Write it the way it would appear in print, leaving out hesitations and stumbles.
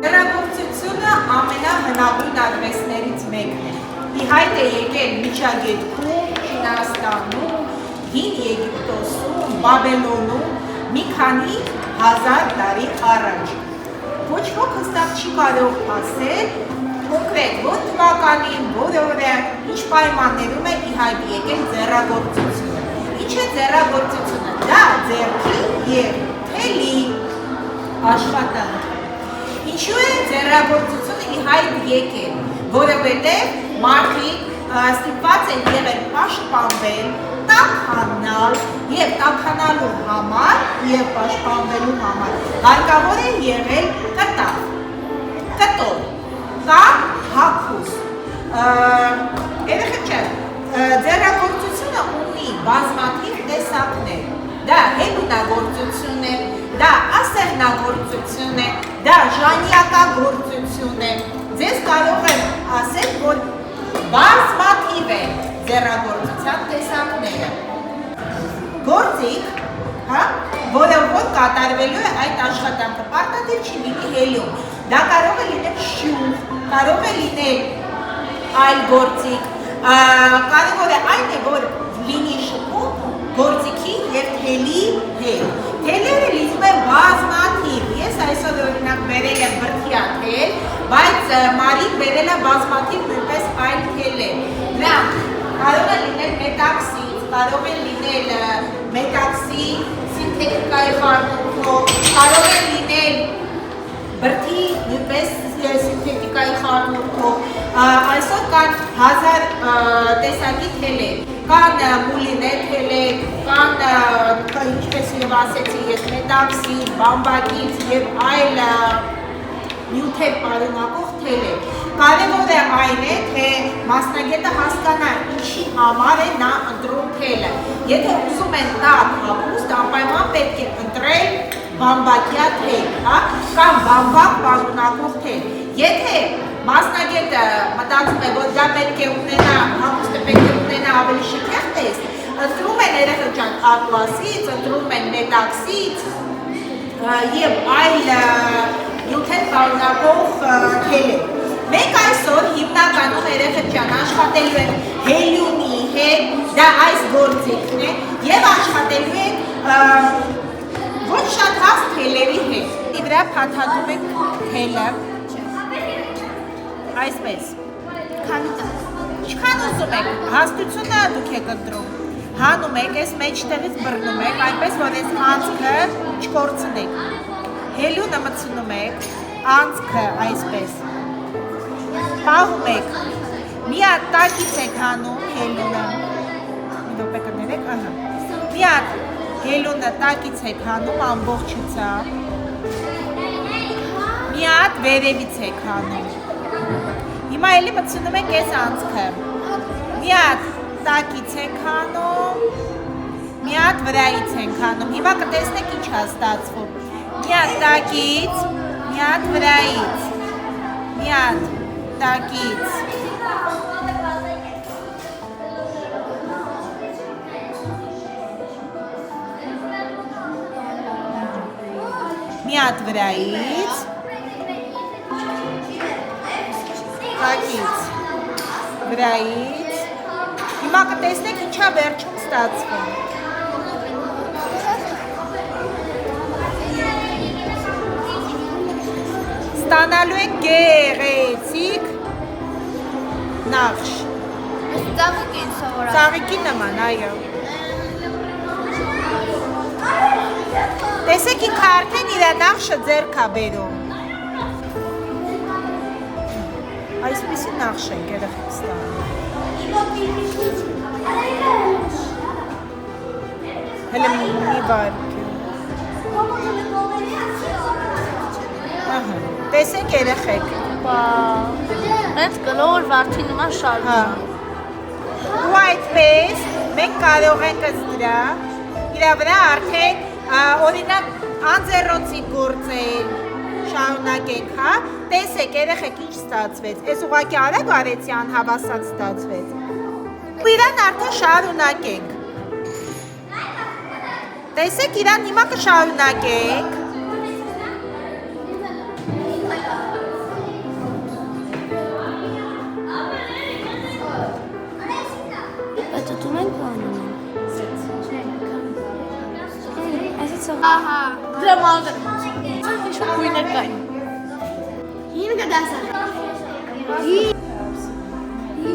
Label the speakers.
Speaker 1: Ձեռագործությունը ամենահնագույն արվեստներից մեկն է։ Ի հայտ է եկել Միջագետքում, Չինաստանում, Հին Եգիպտոսում, Բաբելոնում մի քանի հազար տարի առաջ։ Ոչ ոք հստակ չի կարող ասել կոնկրետ որ թվականին, որ օրը, ինչ պայմաններում է ի հայտ եկել ձեռագործությունը։ Ինչ է ձեռագործությունը։ Դա ձեռքի և թելի աշխատանք։ Ինչու է ձեռագործությունը ի հայտ եկել, որովհետև մարդիկ ստիպված են եղել պաշտպանվել, տաքանալ և տաքանալու համար և պաշտպանվելու համար հարկավոր է եղել կտավ, կտոր կամ հագուստ։ Երեխեք ջան, ձեռագործությունը ունի բազմաթիվ տեսակներ։ Դա հեղունակագործություն է, դա ասեղնագործություն է, դա ժանյակագործություն է։ Ձեզ կարող եմ ասել, որ բազմաթիվ է ձեռագործության տեսակները։ Գործիք, որը որ կատարվելու է այդ աշխատանքը, պարտադիր չի լինի հելյում։ Դա կարող է լինել շյուղ, կարող է լինել այլ գործիք, կարևոր է այն է, որ լինի շփում գործիքի և թելի հետ։ Թելերը լինում են բազմաթիվ, ես այսօր օրինակ բերել եմ բրդյա թել, բայց Մարին բերել է բազմաթիվ նույնպես այլ թելեր։ Նրանք կարող է լինել մետաքսից, կարող է լինել մետաքսի սինթետիկայի խառնուրդով, կարող է լինել բրդի նույնպես սինթետիկայի խառնուրդով։ Այսօր կան հազար տեսակի թելեր, կան մուլինե թելեր, կան ինչպես և ասեցի ես մետաքսի, բամբակից և այլ նյութեր պարունակող թելեր։ Կարևոր է այն է, թե մասնագետը հասկանա ինչի համար է նա ընտրում թելը։ Եթե ուզում են տաք հագուստ, անպայման պետք է ընտրել բամբակյա թել, կամ բամբակ պարունակող թել։ Եթե մասնագետը մտածում է, որ դա պետք է ունենա, հագուստը պետք է ունենա ավելի շքեղ տեսք, ընտրում են երեխեք ջան ատլասից, ընտրում են մետաքսից և այլ նյութեր պարունակող թելեր։ Մենք այսօր հիմնականում երեխեք ջան աշխատելու ենք հելյումի հետ, դա այս գործիքն է, և աշխատելու ենք ոչ շատ հաստ թելերի հետ։ Դրա փաթաթում ենք թելը, այսպես, ինչքան ուզում եք, հաստությունը դուք եք ընտրում, հանում եք, այս մեջտեղից բռնում եք, այնպես, որ այս անցքը չկորցնեք, հելյունը մտցնում եք, անցքը այսպես, պահում եք, մի հատ տակից եք հանում հելյունը, մի դոպե կներեք, մի հատ հելյունը տակից եք հանում ամբողջությամբ, մի հատ վերևից եք հանում, հիմա էլի մտցնում եք այս անցքը, մի հատ տակից եք հանում, մի հատ վրայից եք հանում, հիմա կտեսնեք ինչ է ստացվում, մի հատ տակից, մի հատ վրայից, մի հատ տակից, մի հատ վրայից, տակից, վրայից, հիմա կտեսնեք ինչա վերջում ստացվում։ Ստանալու եք գեղեցիկ նախշ։
Speaker 2: Ծաղիկ են սովորած։
Speaker 1: Ծաղիկի նման, այո։ Տեսեք ինքը արդեն իր նախշը ձեռք է բերում։ Այսպիսի նախշ ենք երեխեք ստանում։ Հələ մի վարք։ Տեսեք երեխեք։
Speaker 2: Այդ կլոր վարդի նման շարժում։
Speaker 1: Ու այդպես մենք կարող ենք դրա իր վրա արդեն օրինակ անձեռոցի գործել շարունակենք, հա, տեսեք երեխեք ինչ ստացվեց, այս ուղղակի արագ արեցի անհավասար ստացվեց, ու իրան արդեն շարունակենք, տեսեք իրան հիմա կշարունակենք,
Speaker 2: Ահա։
Speaker 3: Դրա մաղը։ Ինչ գույներ կային։
Speaker 2: 5 դասար։